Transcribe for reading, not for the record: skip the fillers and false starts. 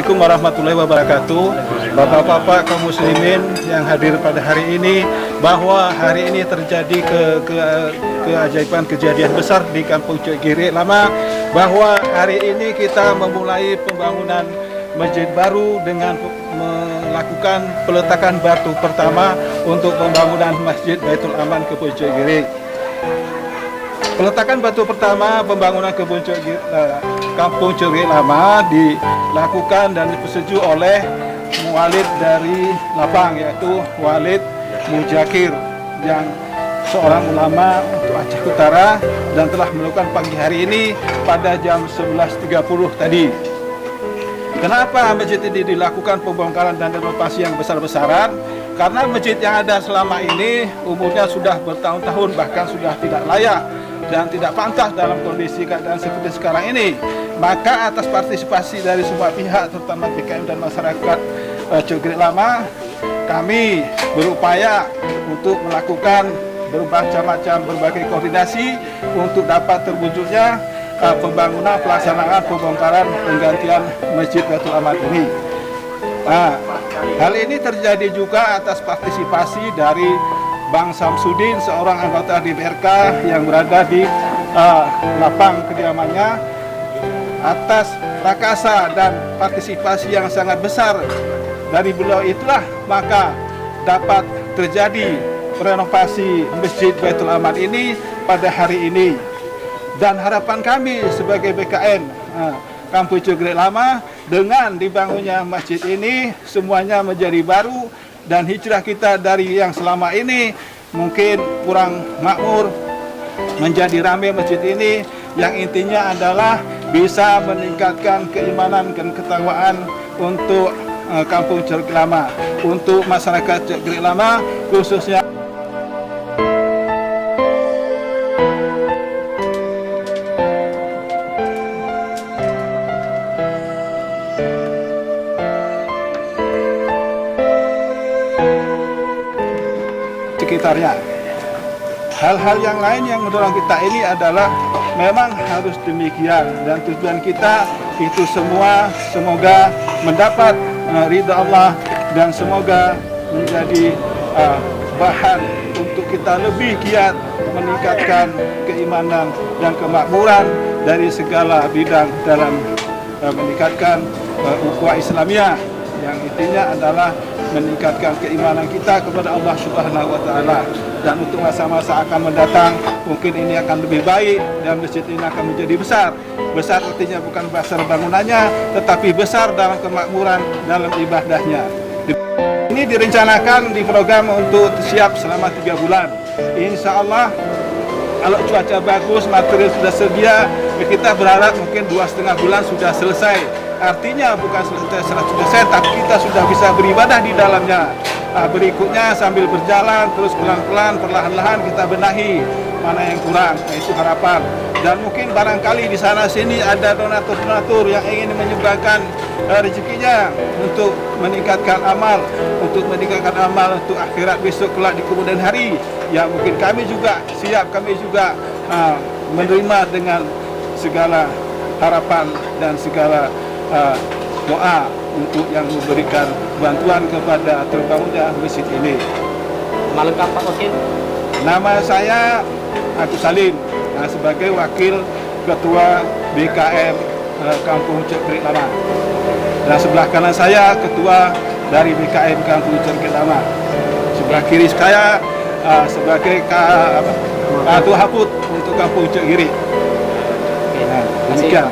Assalamualaikum warahmatullahi wabarakatuh. Bapak-bapak kaum muslimin yang hadir pada hari ini, bahwa hari ini terjadi keajaiban kejadian besar di Kampung Cek Giri Lama, bahwa hari ini kita memulai pembangunan masjid baru dengan melakukan peletakan batu pertama untuk pembangunan Masjid Baitul Aman Kebun Cek Giri. Peletakan batu pertama pembangunan Kampung Cek Giri Lama dilakukan dan dipersetujui oleh mualid dari Lapang, yaitu Walid Mujakir, yang seorang ulama untuk Aceh Utara, dan telah melakukan pagi hari ini pada jam 11.30 tadi. Kenapa masjid ini dilakukan pembongkaran dan renovasi yang besar-besaran? Karena masjid yang ada selama ini umurnya sudah bertahun-tahun, bahkan sudah tidak layak dan tidak pantas dalam kondisi keadaan seperti sekarang ini. Maka atas partisipasi dari semua pihak, terutama BKM dan masyarakat Cek Giri Lama, kami berupaya untuk melakukan berbagai koordinasi untuk dapat terwujudnya pembangunan pelaksanaan pembongkaran penggantian Masjid Baitul Aman ini. Hal ini terjadi juga atas partisipasi dari Bang Samsudin, seorang anggota DPRK yang berada di lapang kediamannya. Atas prakasa dan partisipasi yang sangat besar dari beliau itulah maka dapat terjadi renovasi Masjid Baitul Aman ini pada hari ini. Dan harapan kami sebagai BKM Kampung Cek Giri Lama, dengan dibangunnya masjid ini semuanya menjadi baru, dan hijrah kita dari yang selama ini mungkin kurang makmur menjadi ramai masjid ini, yang intinya adalah bisa meningkatkan keimanan dan ketakwaan untuk Kampung Cek Giri Lama, untuk masyarakat Cek Giri Lama khususnya. Sekitarnya. Hal-hal yang lain yang mendorong kita ini adalah memang harus demikian, dan tujuan kita itu semua semoga mendapat ridha Allah, dan semoga menjadi bahan untuk kita lebih giat meningkatkan keimanan dan kemakmuran dari segala bidang dalam meningkatkan ukhuwah Islamiyah, yang intinya adalah meningkatkan keimanan kita kepada Allah Subhanahu wa Ta'ala. Dan untuk masa-masa akan mendatang mungkin ini akan lebih baik, dan masjid ini akan menjadi besar. Besar artinya bukan besar bangunannya, tetapi besar dalam kemakmuran dalam ibadahnya. Ini direncanakan di program untuk siap selama 3 bulan. Insya Allah kalau cuaca bagus, material sudah sedia, kita berharap mungkin 2,5 bulan sudah selesai. Artinya bukan selesai, tapi kita sudah bisa beribadah di dalamnya. Berikutnya sambil berjalan terus pelan-pelan, perlahan-lahan kita benahi mana yang kurang, itu harapan. Dan mungkin barangkali di sana sini ada donatur-donatur yang ingin menyumbangkan rezekinya untuk meningkatkan amal, untuk akhirat besok kelak di kemudian hari. Ya mungkin kami juga siap, kami juga menerima dengan segala harapan dan segala doa untuk yang memberikan bantuan kepada terbangunnya masjid ini. Nama lengkap Pak Wakil? Nama saya Agus Salim, sebagai Wakil Ketua BKM Kampung Cek Giri Lama. Dan sebelah kanan saya Ketua dari BKM Kampung Cek Giri Lama. Sebelah kiri saya sebagai Ketua Haput untuk Kampung Cek Giri. Demikian.